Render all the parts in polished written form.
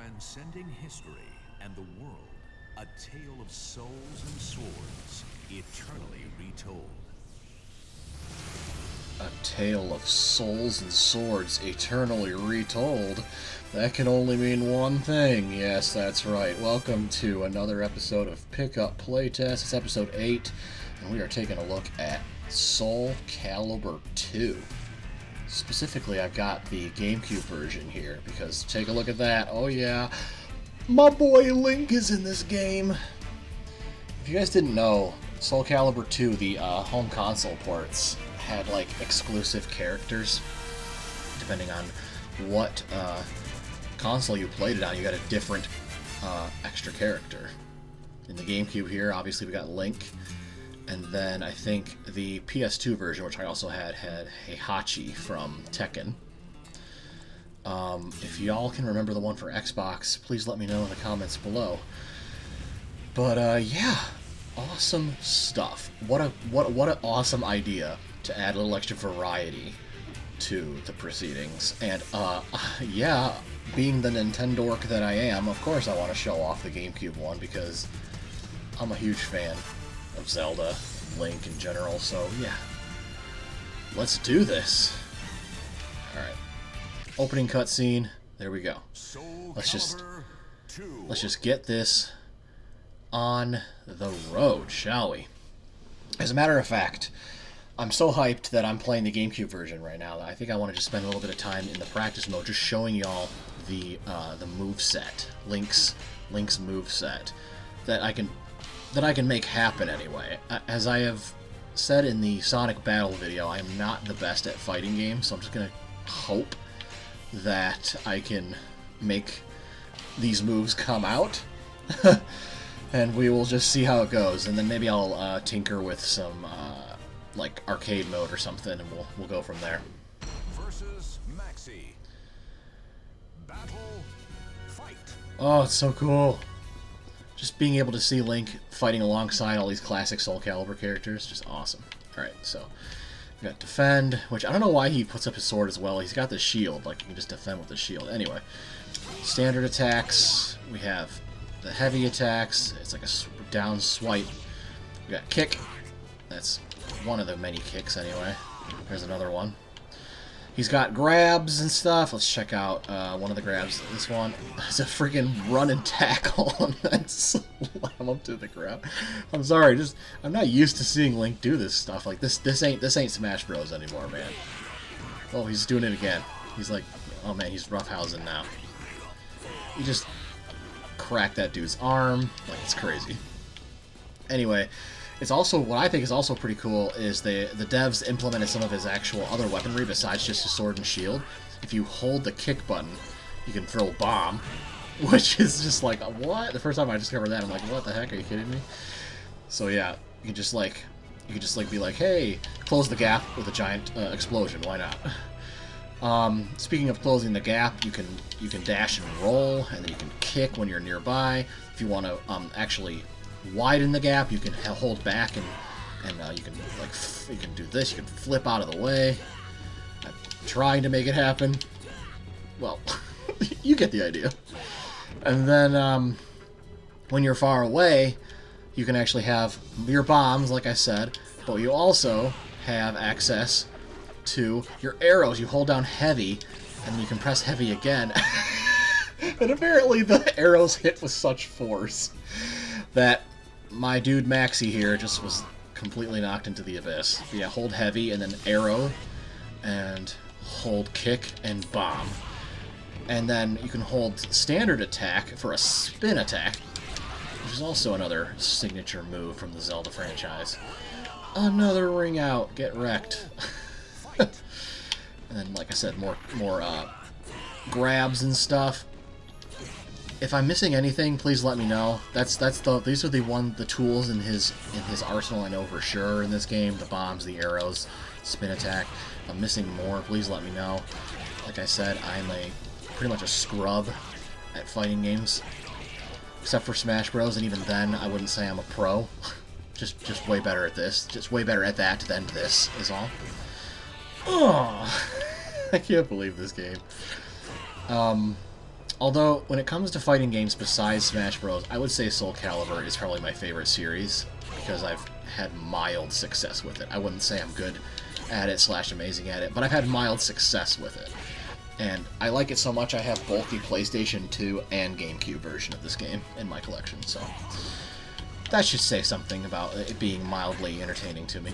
Transcending history and the world, a tale of souls and swords, eternally retold. A tale of souls and swords, eternally retold. That can only mean one thing. Yes, that's right. Welcome to another episode of Pickup Playtest. It's episode 8, and we are taking a look at Soul Calibur 2. Specifically, I've got the GameCube version here, because take a look at that. Oh yeah, my boy Link is in this game. If you guys didn't know, Soul Calibur 2, the home console ports, had like exclusive characters. Depending on what console you played it on, you got a different extra character. In the GameCube here, obviously we got Link. And then I think the PS2 version, which I also had Heihachi from Tekken. If y'all can remember the one for Xbox, please let me know in the comments below. But yeah, awesome stuff. What an awesome idea to add a little extra variety to the proceedings. And yeah, being the Nintendork that I am, of course I want to show off the GameCube one because I'm a huge fan of Zelda, Link in general, so yeah. Let's do this. Alright. Opening cutscene. There we go. Let's just get this on the road, shall we? As a matter of fact, I'm so hyped that I'm playing the GameCube version right now that I think I want to just spend a little bit of time in the practice mode just showing y'all the moveset, Link's moveset that I can make happen anyway. As I have said in the Sonic Battle video, I am not the best at fighting games, so I'm just going to hope that I can make these moves come out. And we will just see how it goes, and then maybe I'll tinker with some like arcade mode or something, and we'll go from there. Versus Maxi. Battle. Fight. Oh, it's so cool. Just being able to see Link fighting alongside all these classic Soul Calibur characters, just awesome. Alright, so we got defend, which I don't know why he puts up his sword as well. He's got the shield, like you can just defend with the shield. Anyway, standard attacks, we have the heavy attacks, it's like a down swipe. We got kick, that's one of the many kicks anyway. There's another one. He's got grabs and stuff. Let's check out one of the grabs. This one is a freaking run and tackle and then slam him to the ground. I'm sorry, I'm not used to seeing Link do this stuff. Like this ain't Smash Bros anymore, man. Oh, he's doing it again. He's like, oh man, he's roughhousing now. He just cracked that dude's arm. Like, it's crazy. Anyway, it's also, what I think is also pretty cool is the devs implemented some of his actual other weaponry besides just his sword and shield. If you hold the kick button, you can throw a bomb, which is just like, what? The first time I discovered that, I'm like, what the heck, are you kidding me? So yeah, you can just be like, hey, close the gap with a giant explosion, why not? Speaking of closing the gap, you can dash and roll, and then you can kick when you're nearby. If you want to actually widen the gap, you can hold back and you can do this. You can flip out of the way. I'm trying to make it happen. Well, you get the idea. And then when you're far away, you can actually have your bombs, like I said, but you also have access to your arrows. You hold down heavy, and then you can press heavy again. And apparently the arrows hit with such force that my dude Maxi here just was completely knocked into the abyss. But yeah, hold heavy and then arrow, and hold kick and bomb. And then you can hold standard attack for a spin attack, which is also another signature move from the Zelda franchise. Another ring out, get wrecked. And then, like I said, more grabs and stuff. If I'm missing anything, please let me know. These are the tools in his arsenal I know for sure in this game. The bombs, the arrows, spin attack. If I'm missing more, please let me know. Like I said, I'm pretty much a scrub at fighting games, except for Smash Bros. And even then, I wouldn't say I'm a pro. just way better at this. Just way better at that than this is all. Oh, I can't believe this game. Although, when it comes to fighting games besides Smash Bros., I would say Soul Calibur is probably my favorite series, because I've had mild success with it. I wouldn't say I'm good at it / amazing at it, but I've had mild success with it. And I like it so much I have both the PlayStation 2 and GameCube version of this game in my collection, so that should say something about it being mildly entertaining to me.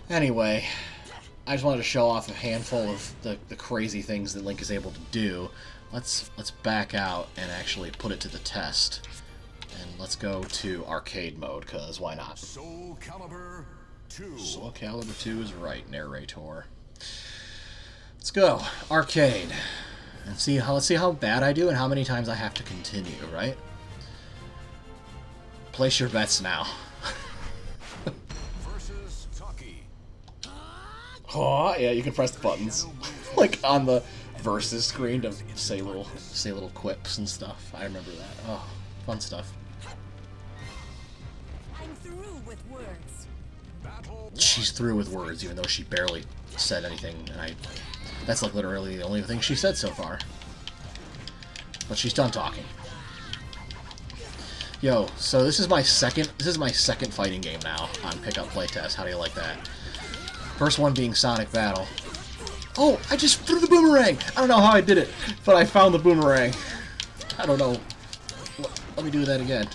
Anyway, I just wanted to show off a handful of the crazy things that Link is able to do. Let's back out and actually put it to the test. And let's go to arcade mode, because why not? Soul Calibur 2. Soul Calibur 2 is right, narrator. Let's go, arcade. And let's see how bad I do and how many times I have to continue, right? Place your bets now. Versus Taki. Oh, yeah, you can press the buttons. Like on the versus screen to say little quips and stuff. I remember that. Oh, fun stuff. I'm through with words. She's through with words, even though she barely said anything, and that's like literally the only thing she said so far. But she's done talking. Yo, so this is my second fighting game now on Pickup Playtest. How do you like that? First one being Sonic Battle. Oh, I just threw the boomerang! I don't know how I did it, but I found the boomerang. I don't know. Let me do that again.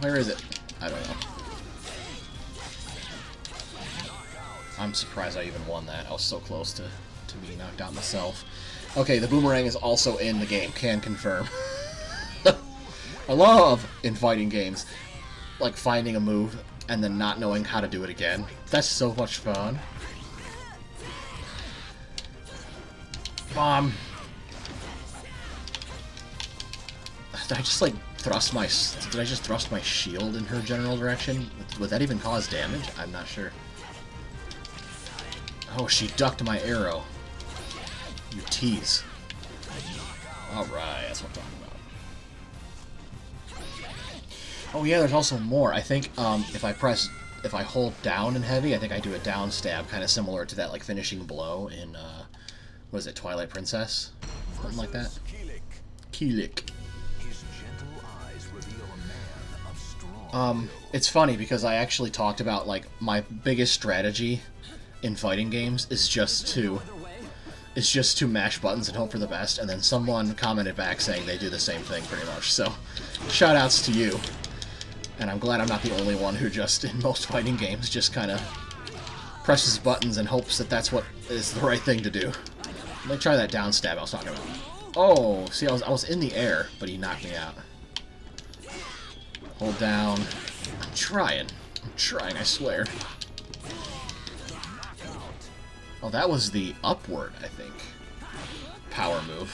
Where is it? I don't know. I'm surprised I even won that. I was so close to being knocked out myself. Okay, the boomerang is also in the game. Can confirm. I love, in fighting games, like finding a move and then not knowing how to do it again. That's so much fun. Bomb. Did I just thrust my shield in her general direction? Would that even cause damage? I'm not sure. Oh, she ducked my arrow. You tease. Alright, that's what I'm talking about. Oh yeah, there's also more. I think if I hold down and heavy, I think I do a down stab, kind of similar to that like finishing blow in what is it, Twilight Princess? Something like that. Kilik. His gentle eyes reveal a man of strong It's funny because I actually talked about like my biggest strategy in fighting games is just to mash buttons and hope for the best, and then someone commented back saying they do the same thing pretty much. So, shout outs to you. And I'm glad I'm not the only one who just, in most fighting games, just kind of presses buttons and hopes that that's what is the right thing to do. Let me try that down stab I was talking about. Oh, see, I was in the air, but he knocked me out. Hold down. I'm trying, I swear. Oh, that was the upward, I think. Power move.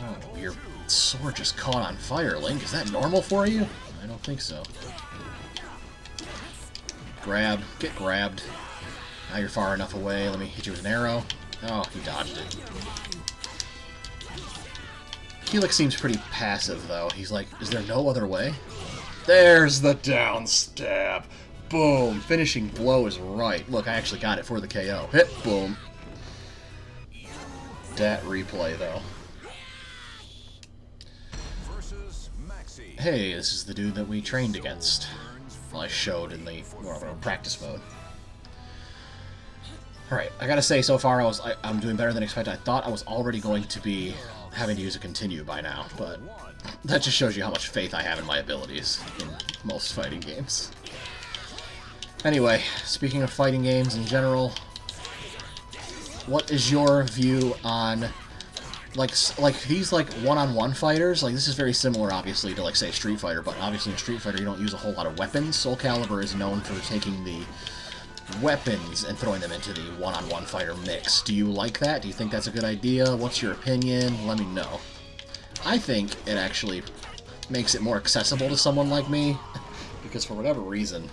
Oh, your sword just caught on fire, Link. Is that normal for you? I don't think so. Grab. Get grabbed. Now you're far enough away. Let me hit you with an arrow. Oh, he dodged it. Kilik seems pretty passive, though. He's like, is there no other way? There's the down stab. Boom. Finishing blow is right. Look, I actually got it for the KO. Hit. Boom. Dat replay, though. Hey, this is the dude that we trained against. Well, I showed in the practice mode. Alright, I gotta say, so far I'm doing better than expected. I thought I was already going to be having to use a continue by now, but that just shows you how much faith I have in my abilities in most fighting games. Anyway, speaking of fighting games in general, what is your view on like these like one-on-one fighters? Like, this is very similar, obviously, to like say Street Fighter, but obviously in Street Fighter you don't use a whole lot of weapons. Soul Calibur is known for taking the weapons and throwing them into the one-on-one fighter mix. Do you like that? Do you think that's a good idea? What's your opinion? Let me know. I think it actually makes it more accessible to someone like me, because for whatever reason,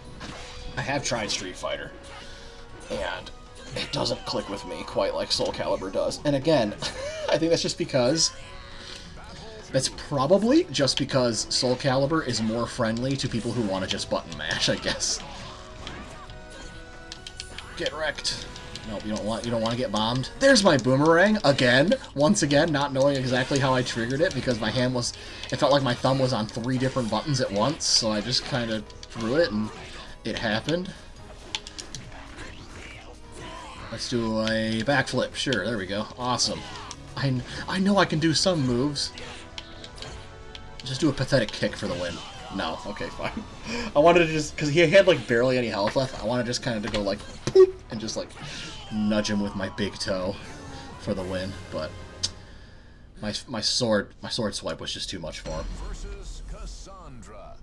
I have tried Street Fighter, and it doesn't click with me quite like Soul Calibur does. And again, I think that's probably just because Soul Calibur is more friendly to people who want to just button mash, I guess. Get wrecked. Nope, you don't want to get bombed. There's my boomerang again. Once again, not knowing exactly how I triggered it because my hand was. It felt like my thumb was on 3 different buttons at once, so I just kind of threw it and it happened. Let's do a backflip. Sure, there we go. Awesome. I know I can do some moves. Just do a pathetic kick for the win. No, okay, fine. I wanted to just, because he had like barely any health left, I wanted just kind of to go like, poop, and just like nudge him with my big toe for the win, but my sword swipe was just too much for him. Versus Cassandra.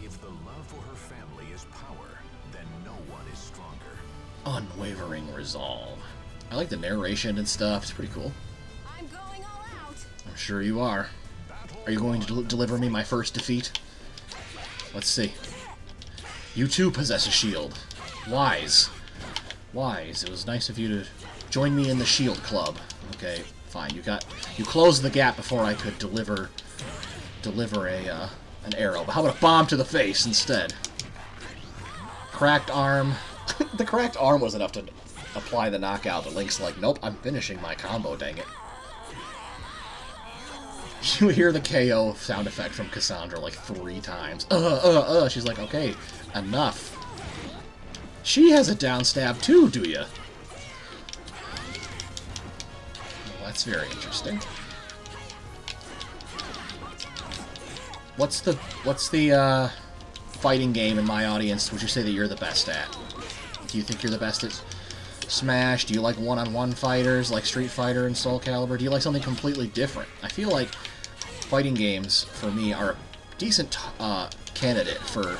If the love for her family is power, then no one is stronger. Unwavering resolve. I like the narration and stuff, it's pretty cool. I'm going all out. I'm sure you are. Are you going to deliver me my first defeat? Let's see. You too possess a shield. Wise. Wise. It was nice of you to join me in the shield club. Okay, fine. You closed the gap before I could deliver an arrow. But how about a bomb to the face instead? Cracked arm. The cracked arm was enough to apply the knockout, but Link's like, nope, I'm finishing my combo, dang it. You hear the KO sound effect from Cassandra like 3 times. She's like, okay, enough. She has a down stab too, do ya? Well, that's very interesting. What's the fighting game in my audience would you say that you're the best at? Do you think you're the best at Smash? Do you like one-on-one fighters like Street Fighter and Soul Calibur? Do you like something completely different? I feel like fighting games, for me, are a decent candidate for...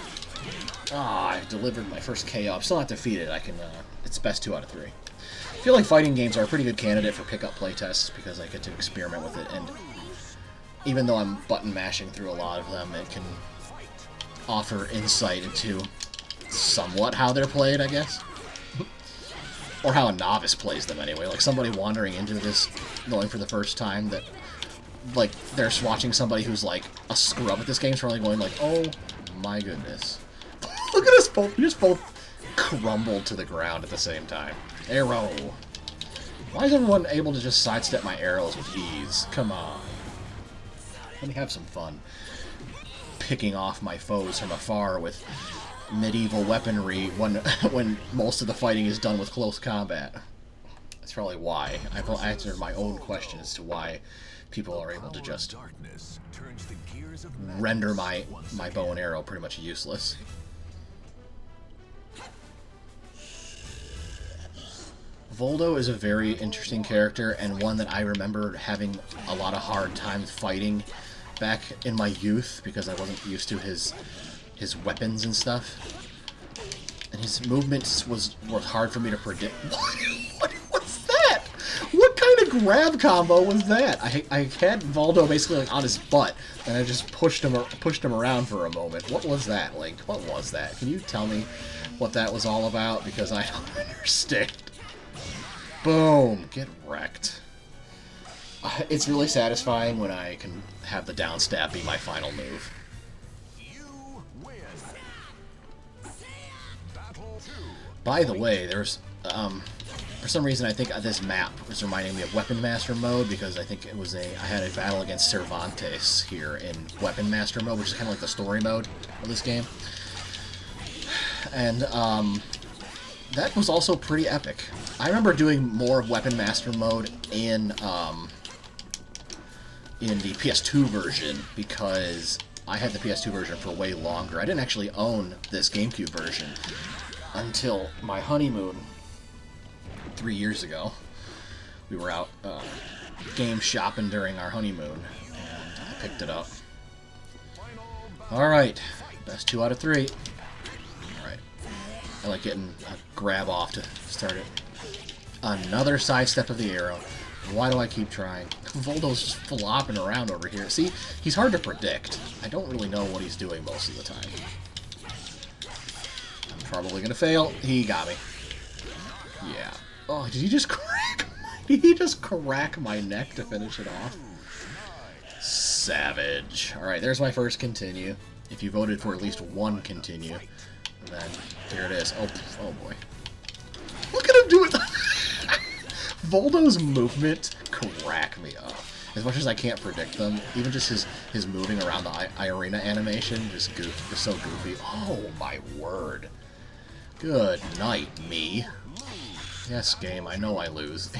I delivered my first KO. I'm still not defeated. I can... it's best 2 out of 3. I feel like fighting games are a pretty good candidate for Pickup Playtests because I get to experiment with it, and even though I'm button mashing through a lot of them, it can offer insight into somewhat how they're played, I guess. Or how a novice plays them, anyway. Like, somebody wandering into this, going for the first time, that, like, they're watching somebody who's, like, a scrub at this game, so they're going, like, oh my goodness. Look at us both. We just both crumbled to the ground at the same time. Arrow. Why is everyone able to just sidestep my arrows with ease? Come on. Let me have some fun. Picking off my foes from afar with medieval weaponry when most of the fighting is done with close combat. That's probably why. I've answered my own question as to why people are able to just render my bow and arrow pretty much useless. Voldo is a very interesting character, and one that I remember having a lot of hard times fighting back in my youth because I wasn't used to his weapons and stuff. And his movements were hard for me to predict. What was that? What kind of grab combo was that? I had Voldo basically like on his butt, and I just pushed him around for a moment. What was that, Link? What was that? Can you tell me what that was all about? Because I don't understand. Boom! Get wrecked. It's really satisfying when I can have the down stab be my final move. You win. By the way, there's for some reason I think this map was reminding me of Weapon Master mode because I think it was I had a battle against Cervantes here in Weapon Master mode, which is kind of like the story mode of this game. And that was also pretty epic. I remember doing more of Weapon Master mode in the PS2 version because I had the PS2 version for way longer. I didn't actually own this GameCube version until my honeymoon 3 years ago. We were out game shopping during our honeymoon, and I picked it up. Alright, best 2 out of 3. Alright, I like getting a grab off to start it. Another sidestep of the arrow. Why do I keep trying? Voldo's just flopping around over here. See, he's hard to predict. I don't really know what he's doing most of the time. I'm probably gonna fail. He got me. Yeah. Oh, did he just crack? Did he just crack my neck to finish it off? Savage. Alright, there's my first continue. If you voted for at least one continue, then here it is. Oh boy. Look at him do it! Voldo's movement crack me up. As much as I can't predict them, even just his moving around the arena animation, just so goofy. Oh my word. Good night, me. Yes, game, I know I lose.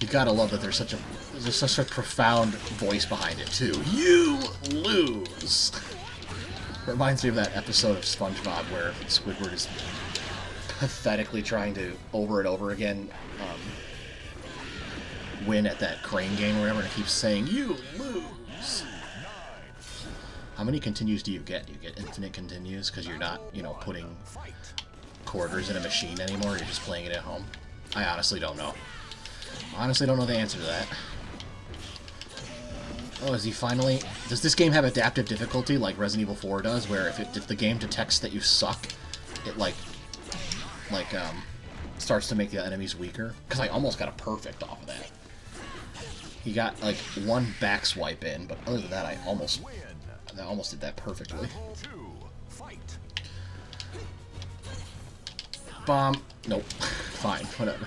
You gotta love that there's such a profound voice behind it, too. You lose! Reminds me of that episode of SpongeBob where Squidward is pathetically trying to, over and over again, win at that crane game or whatever, and it keeps saying, you lose! How many continues do you get? Do you get infinite continues? Because you're not, you know, putting quarters in a machine anymore, you're just playing it at home? I honestly don't know. Honestly don't know the answer to that. Oh, is he finally... Does this game have adaptive difficulty like Resident Evil 4 does, where if the game detects that you suck, it starts to make the enemies weaker? Because I almost got a perfect off of that. He got, like, one back swipe in, but other than that, I almost did that perfectly. Bomb. Nope. Fine. Whatever.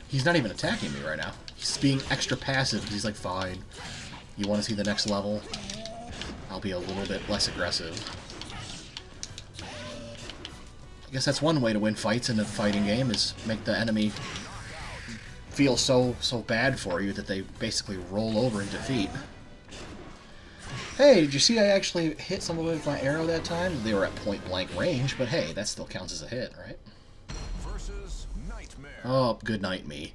He's not even attacking me right now. He's being extra passive because he's like, fine. You want to see the next level? I'll be a little bit less aggressive. I guess that's one way to win fights in a fighting game, is make the enemy feel so bad for you that they basically roll over in defeat. Hey, did you see I actually hit someone with my arrow that time? They were at point-blank range, but hey, that still counts as a hit, right? Oh, good night, me.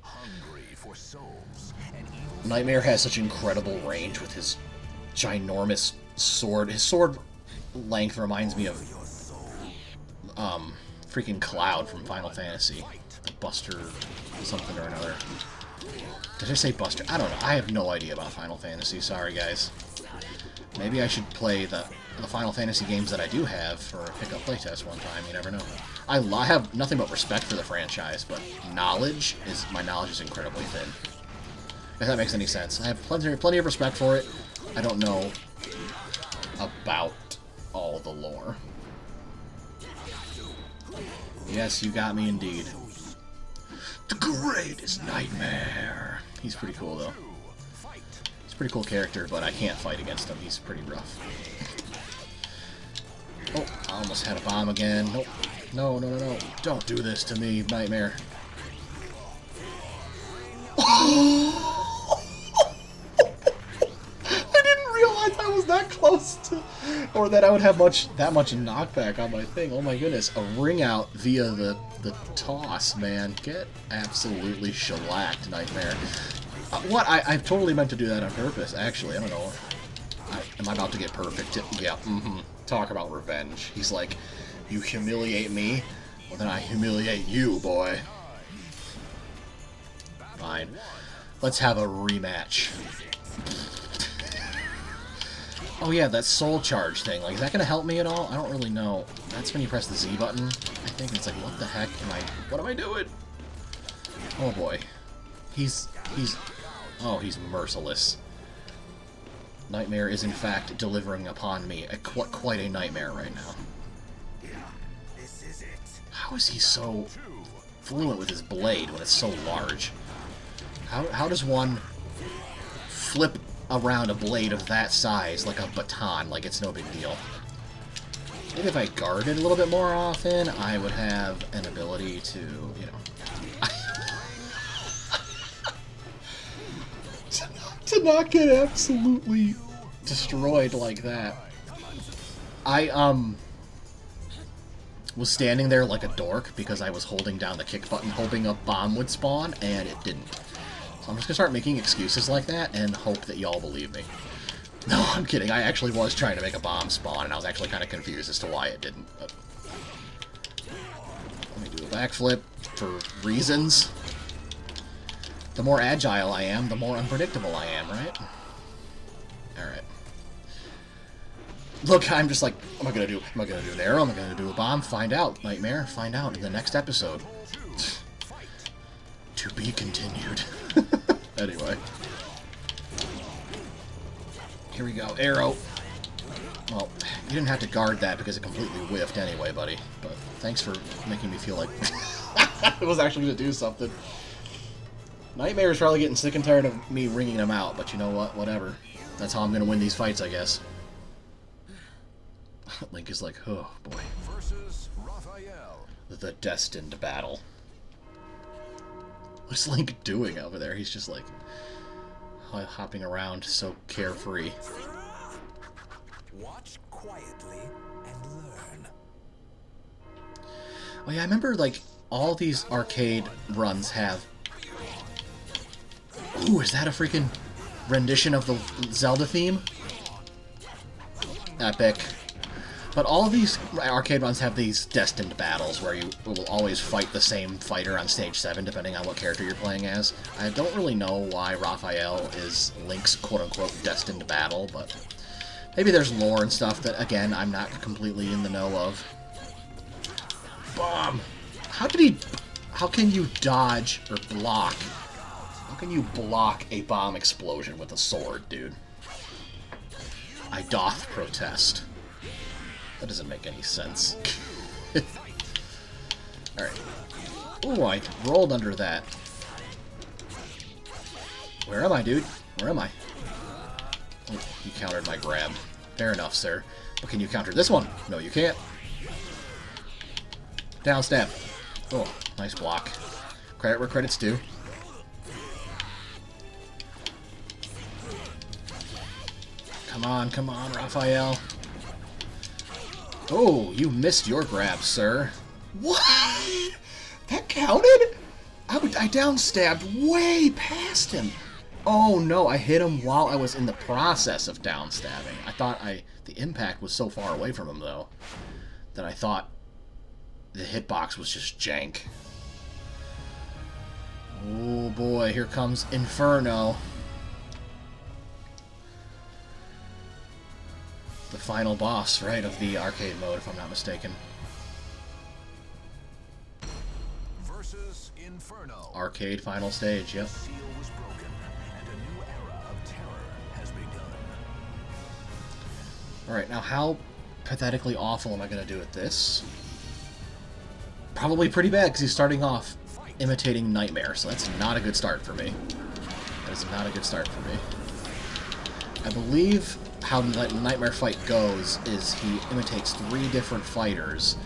Nightmare has such incredible range with his ginormous sword. His sword length reminds me of freaking Cloud from Final Fantasy. Buster something or another. Did I say Buster? I don't know. I have no idea about Final Fantasy. Sorry, guys. Maybe I should play the Final Fantasy games that I do have for a Pickup Playtest one time. You never know. I have nothing but respect for the franchise, but my knowledge is incredibly thin. If that makes any sense. I have plenty of respect for it. I don't know about all the lore. Yes, you got me indeed. The greatest nightmare. He's pretty cool, though. He's a pretty cool character, but I can't fight against him. He's pretty rough. Oh, I almost had a bomb again. Nope. No. Don't do this to me, Nightmare. I didn't realize I was that close to... Or that I would have that much knockback on my thing. Oh my goodness. A ring out via the toss, man. Get absolutely shellacked, Nightmare. What? I've totally meant to do that on purpose, actually. I don't know. Am I about to get perfect? Yeah, Talk about revenge. He's like, you humiliate me? Well, then I humiliate you, boy. Fine. Let's have a rematch. Oh yeah, that soul charge thing. Like, is that gonna help me at all? I don't really know. That's when you press the Z button, I think. It's like, what the heck what am I doing? Oh boy. He's merciless. Nightmare is in fact delivering upon me quite a nightmare right now. How is he so fluent with his blade when it's so large? How does one flip around a blade of that size like a baton, like it's no big deal? Maybe if I guarded a little bit more often, I would have an ability to, you know... to not get absolutely destroyed like that. I, was standing there like a dork because I was holding down the kick button hoping a bomb would spawn, and it didn't. So I'm just gonna start making excuses like that and hope that y'all believe me. No, I'm kidding. I actually was trying to make a bomb spawn, and I was actually kind of confused as to why it didn't. But... Let me do a backflip for reasons. The more agile I am, the more unpredictable I am, right? Alright. Look, I'm just like, am I gonna do an arrow? Am I gonna do a bomb? Find out, Nightmare. Find out in the next episode. To be continued. Anyway. Here we go. Arrow. Well, you didn't have to guard that because it completely whiffed anyway, buddy. But thanks for making me feel like it was actually going to do something. Nightmare's probably getting sick and tired of me ringing him out, but you know what? Whatever. That's how I'm going to win these fights, I guess. Link is like, oh, boy. Versus Raphael. The destined battle. What's Link doing over there? He's just like hopping around so carefree. Watch quietly and learn. Oh yeah, I remember like all these arcade runs have... Ooh, is that a freaking rendition of the Zelda theme? Epic. But all these arcade runs have these destined battles where you will always fight the same fighter on stage 7 depending on what character you're playing as. I don't really know why Raphael is Link's quote-unquote destined battle, but maybe there's lore and stuff that, again, I'm not completely in the know of. Bomb! How can you dodge or block? How can you block a bomb explosion with a sword, dude? I doth protest. That doesn't make any sense. Alright. Ooh, I rolled under that. Where am I, dude? Where am I? Oh, you countered my grab. Fair enough, sir. But can you counter this one? No, you can't. Down stab. Oh, nice block. Credit where credit's due. Come on, Raphael. Oh, you missed your grab, sir. What? That counted? I downstabbed way past him. Oh no, I hit him while I was in the process of downstabbing. I thought the impact was so far away from him, though, that I thought the hitbox was just jank. Oh boy, here comes Inferno. The final boss, right, of the arcade mode, if I'm not mistaken. Versus Inferno. Arcade final stage, yep. The seal was broken, and a new era of terror has begun. Alright, now how pathetically awful am I going to do at this? Probably pretty bad, because he's starting off imitating Nightmare, so that's not a good start for me. That is not a good start for me. I believe how the Nightmare fight goes is he imitates 3 different fighters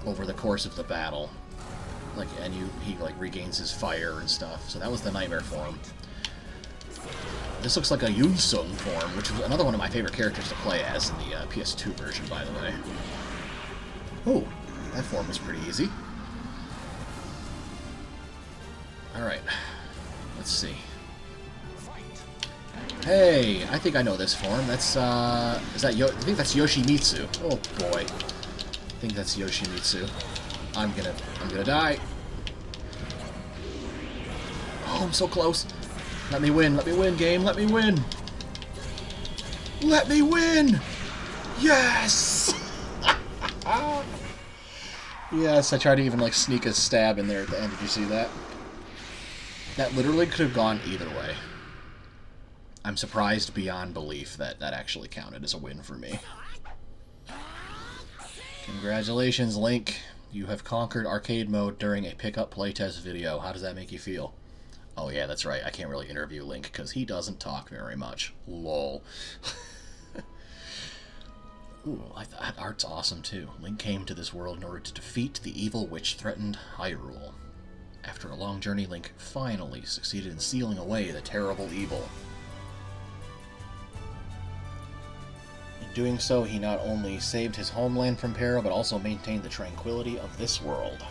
over the course of the battle. He regains his fire and stuff. So that was the Nightmare form. This looks like a Yunsung form, which was another one of my favorite characters to play as in the PS2 version, by the way. Oh, that form was pretty easy. Alright, let's see. Hey, I think I know this form. That's, I think that's Yoshimitsu. Oh boy. I think that's Yoshimitsu. I'm gonna die. Oh, I'm so close. Let me win, game, let me win. Let me win! Yes! Yes, I tried to even, sneak a stab in there at the end. Did you see that? That literally could have gone either way. I'm surprised beyond belief that that actually counted as a win for me. Congratulations, Link. You have conquered arcade mode during a Pickup Playtest video. How does that make you feel? Oh yeah, that's right. I can't really interview Link because he doesn't talk very much. Lol. Ooh, that art's awesome too. Link came to this world in order to defeat the evil which threatened Hyrule. After a long journey, Link finally succeeded in sealing away the terrible evil. In doing so, he not only saved his homeland from peril, but also maintained the tranquility of this world.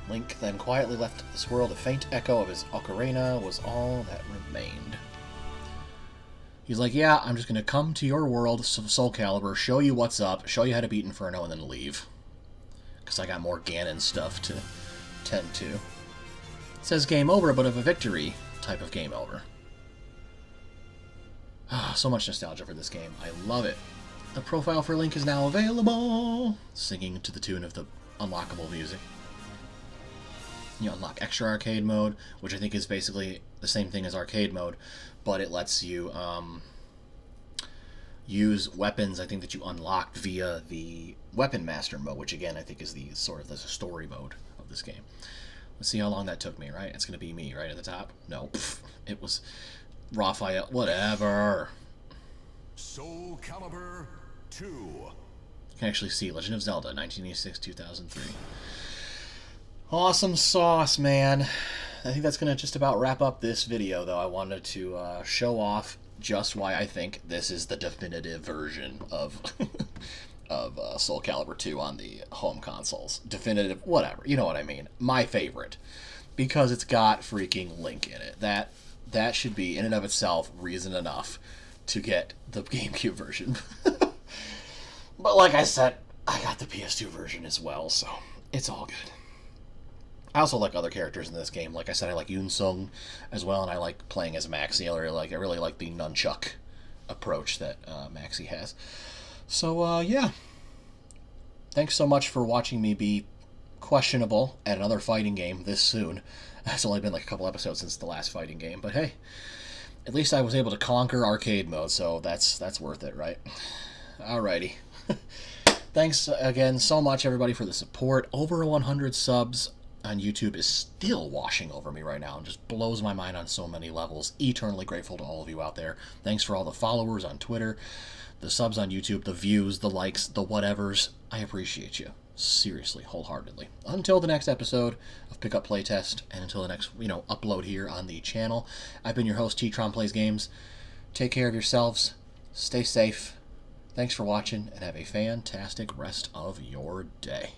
Link then quietly left this world. A faint echo of his ocarina was all that remained. He's like, yeah, I'm just going to come to your world, Soul Calibur, show you what's up, show you how to beat Inferno, and then leave. Because I got more Ganon stuff to tend to. It says game over, but of a victory type of game over. Ah, so much nostalgia for this game. I love it. The profile for Link is now available. Singing to the tune of the unlockable music. You unlock extra arcade mode, which I think is basically the same thing as arcade mode, but it lets you use weapons, I think, that you unlocked via the Weapon Master mode, which again I think is the sort of the story mode of this game. Let's see how long that took me, right? It's going to be me right at the top. No, it was Raphael, whatever. Soul Calibur 2. You can actually see Legend of Zelda, 1986-2003. Awesome sauce, man. I think that's going to just about wrap up this video, though. I wanted to show off just why I think this is the definitive version of of Soul Calibur 2 on the home consoles. Definitive, whatever. You know what I mean. My favorite. Because it's got freaking Link in it. That should be, in and of itself, reason enough to get the GameCube version. But like I said, I got the PS2 version as well, so it's all good. I also like other characters in this game. Like I said, I like Yoon Sung as well, and I like playing as Maxie. I really like the nunchuck approach that Maxie has. So, yeah. Thanks so much for watching me be questionable at another fighting game this soon. It's only been like a couple episodes since the last fighting game, but hey, at least I was able to conquer arcade mode, so that's worth it, right? Alrighty. Thanks again so much, everybody, for the support. Over 100 subs on YouTube is still washing over me right now and just blows my mind on so many levels. Eternally grateful to all of you out there. Thanks for all the followers on Twitter, the subs on YouTube, the views, the likes, the whatevers. I appreciate you. Seriously, wholeheartedly. Until the next episode of Pickup Playtest, and until the next, upload here on the channel, I've been your host, TTromPlaysGames. Take care of yourselves. Stay safe. Thanks for watching, and have a fantastic rest of your day.